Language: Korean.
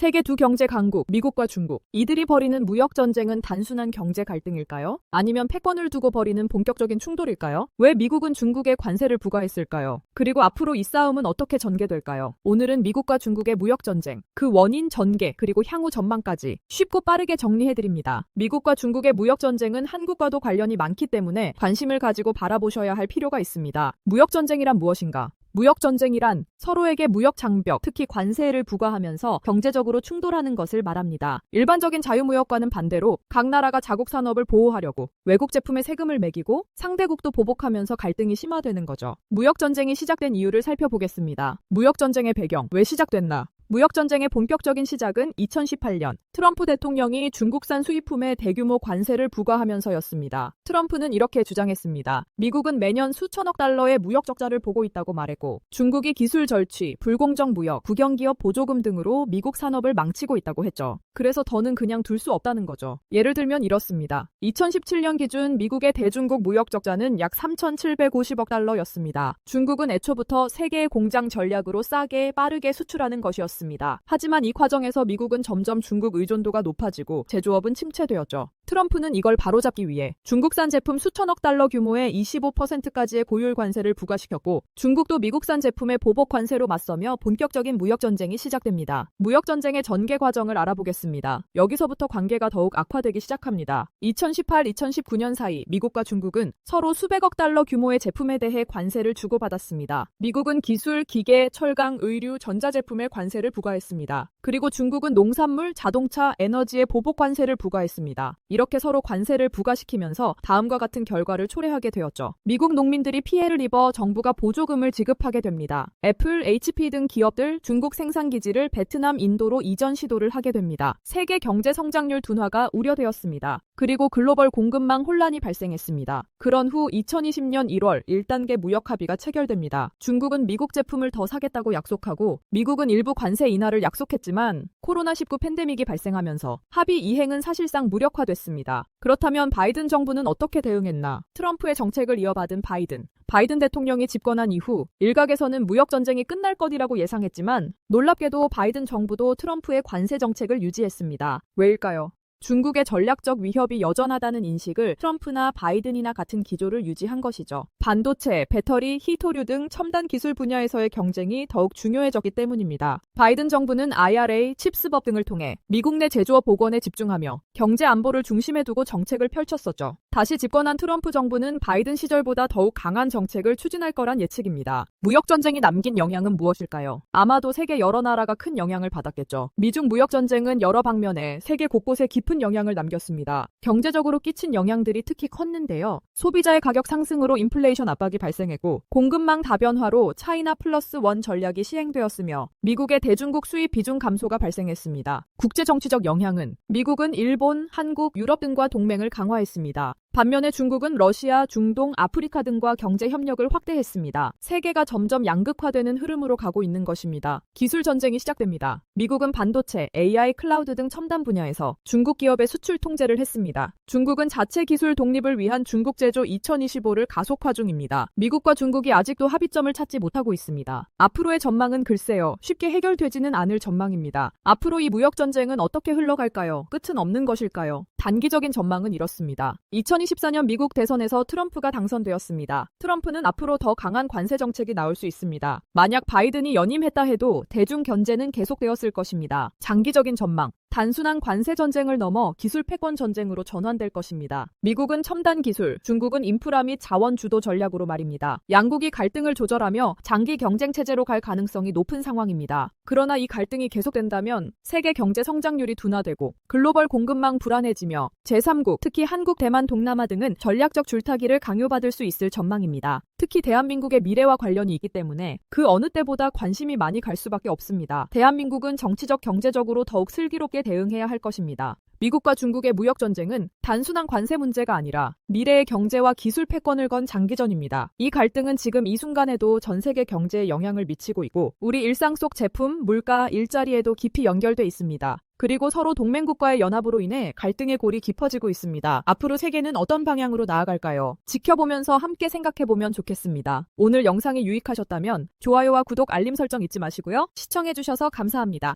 세계 두 경제 강국, 미국과 중국. 이들이 벌이는 무역 전쟁은 단순한 경제 갈등일까요? 아니면 패권을 두고 벌이는 본격적인 충돌일까요? 왜 미국은 중국에 관세를 부과했을까요? 그리고 앞으로 이 싸움은 어떻게 전개될까요? 오늘은 미국과 중국의 무역 전쟁, 그 원인, 전개, 그리고 향후 전망까지 쉽고 빠르게 정리해드립니다. 미국과 중국의 무역 전쟁은 한국과도 관련이 많기 때문에 관심을 가지고 바라보셔야 할 필요가 있습니다. 무역 전쟁이란 무엇인가? 무역전쟁이란 서로에게 무역 장벽, 특히 관세를 부과하면서 경제적으로 충돌하는 것을 말합니다. 일반적인 자유무역과는 반대로 각 나라가 자국 산업을 보호하려고 외국 제품에 세금을 매기고 상대국도 보복하면서 갈등이 심화되는 거죠. 무역전쟁이 시작된 이유를 살펴보겠습니다. 무역전쟁의 배경, 왜 시작됐나? 무역전쟁의 본격적인 시작은 2018년 트럼프 대통령이 중국산 수입품에 대규모 관세를 부과하면서였습니다. 트럼프는 이렇게 주장했습니다. 미국은 매년 수천억 달러의 무역 적자를 보고 있다고 말했고 중국이 기술 절취, 불공정 무역, 국영기업 보조금 등으로 미국 산업을 망치고 있다고 했죠. 그래서 더는 그냥 둘 수 없다는 거죠. 예를 들면 이렇습니다. 2017년 기준 미국의 대중국 무역 적자는 약 3,750억 달러였습니다. 중국은 애초부터 세계의 공장 전략으로 싸게 빠르게 수출하는 것이었습니다. 하지만 이 과정에서 미국은 점점 중국 의존도가 높아지고 제조업은 침체되었죠. 트럼프는 이걸 바로잡기 위해 중국산 제품 수천억 달러 규모의 25%까지의 고율 관세를 부과시켰고 중국도 미국산 제품의 보복 관세로 맞서며 본격적인 무역 전쟁이 시작됩니다. 무역 전쟁의 전개 과정을 알아보겠습니다. 여기서부터 관계가 더욱 악화되기 시작합니다. 2018-2019년 사이 미국과 중국은 서로 수백억 달러 규모의 제품에 대해 관세를 주고받았습니다. 미국은 기술, 기계, 철강, 의류, 전자제품에 관세를 부과했습니다. 그리고 중국은 농산물, 자동차, 에너지에 보복 관세를 부과했습니다. 이렇게 서로 관세를 부과시키면서 다음과 같은 결과를 초래하게 되었죠. 미국 농민들이 피해를 입어 정부가 보조금을 지급하게 됩니다. 애플, HP 등 기업들 중국 생산기지를 베트남, 인도로 이전 시도를 하게 됩니다. 세계 경제 성장률 둔화가 우려되었습니다. 그리고 글로벌 공급망 혼란이 발생했습니다. 그런 후 2020년 1월 1단계 무역 합의가 체결됩니다. 중국은 미국 제품을 더 사겠다고 약속하고 미국은 일부 관세 인하를 약속했지만 코로나19 팬데믹이 발생하면서 합의 이행은 사실상 무력화됐습니다. 그렇다면 바이든 정부는 어떻게 대응했나? 트럼프의 정책을 이어받은 바이든 대통령이 집권한 이후 일각에서는 무역 전쟁이 끝날 것이라고 예상했지만 놀랍게도 바이든 정부도 트럼프의 관세 정책을 유지했습니다. 왜일까요? 중국의 전략적 위협이 여전하다는 인식을 트럼프나 바이든이나 같은 기조를 유지한 것이죠. 반도체, 배터리, 히토류 등 첨단 기술 분야에서의 경쟁이 더욱 중요해졌기 때문입니다. 바이든 정부는 IRA, 칩스법 등을 통해 미국 내 제조업 복원에 집중하며 경제 안보를 중심에 두고 정책을 펼쳤었죠. 다시 집권한 트럼프 정부는 바이든 시절보다 더욱 강한 정책을 추진할 거란 예측입니다. 무역 전쟁이 남긴 영향은 무엇일까요? 아마도 세계 여러 나라가 큰 영향을 받았겠죠. 미중 무역 전쟁은 여러 방면에 세계 곳곳에 깊은 영향을 남겼습니다. 경제적으로 끼친 영향들이 특히 컸는데요. 소비자의 가격 상승으로 인플레이션 압박이 발생했고 공급망 다변화로 차이나 플러스 원 전략이 시행되었으며 미국의 대중국 수입 비중 감소가 발생했습니다. 국제 정치적 영향은 미국은 일본, 한국, 유럽 등과 동맹을 강화했습니다. 반면에 중국은 러시아, 중동, 아프리카 등과 경제 협력을 확대했습니다. 세계가 점점 양극화되는 흐름으로 가고 있는 것입니다. 기술 전쟁이 시작됩니다. 미국은 반도체, AI, 클라우드 등 첨단 분야에서 중국 기업의 수출 통제를 했습니다. 중국은 자체 기술 독립을 위한 중국 제조 2025를 가속화 중입니다. 미국과 중국이 아직도 합의점을 찾지 못하고 있습니다. 앞으로의 전망은 글쎄요, 쉽게 해결되지는 않을 전망입니다. 앞으로 이 무역 전쟁은 어떻게 흘러갈까요? 끝은 없는 것일까요? 단기적인 전망은 이렇습니다. 2024년 미국 대선에서 트럼프가 당선되었습니다. 트럼프는 앞으로 더 강한 관세 정책이 나올 수 있습니다. 만약 바이든이 연임했다 해도 대중 견제는 계속되었을 것입니다. 장기적인 전망. 단순한 관세 전쟁을 넘어 기술 패권 전쟁으로 전환될 것입니다. 미국은 첨단 기술, 중국은 인프라 및 자원 주도 전략으로 말입니다. 양국이 갈등을 조절하며 장기 경쟁 체제로 갈 가능성이 높은 상황입니다. 그러나 이 갈등이 계속된다면 세계 경제 성장률이 둔화되고 글로벌 공급망 불안해지며 제3국, 특히 한국, 대만, 동남아 등은 전략적 줄타기를 강요받을 수 있을 전망입니다. 특히 대한민국의 미래와 관련이 있기 때문에 그 어느 때보다 관심이 많이 갈 수밖에 없습니다. 대한민국은 정치적, 경제적으로 더욱 슬기롭게 대응해야 할 것입니다. 미국과 중국의 무역 전쟁은 단순한 관세 문제가 아니라 미래의 경제와 기술 패권을 건 장기전입니다. 이 갈등은 지금 이 순간에도 전 세계 경제에 영향을 미치고 있고 우리 일상 속 제품, 물가, 일자리에도 깊이 연결돼 있습니다. 그리고 서로 동맹국과의 연합으로 인해 갈등의 골이 깊어지고 있습니다. 앞으로 세계는 어떤 방향으로 나아갈까요? 지켜보면서 함께 생각해보면 좋겠습니다. 오늘 영상이 유익하셨다면 좋아요와 구독, 알림 설정 잊지 마시고요. 시청해주셔서 감사합니다.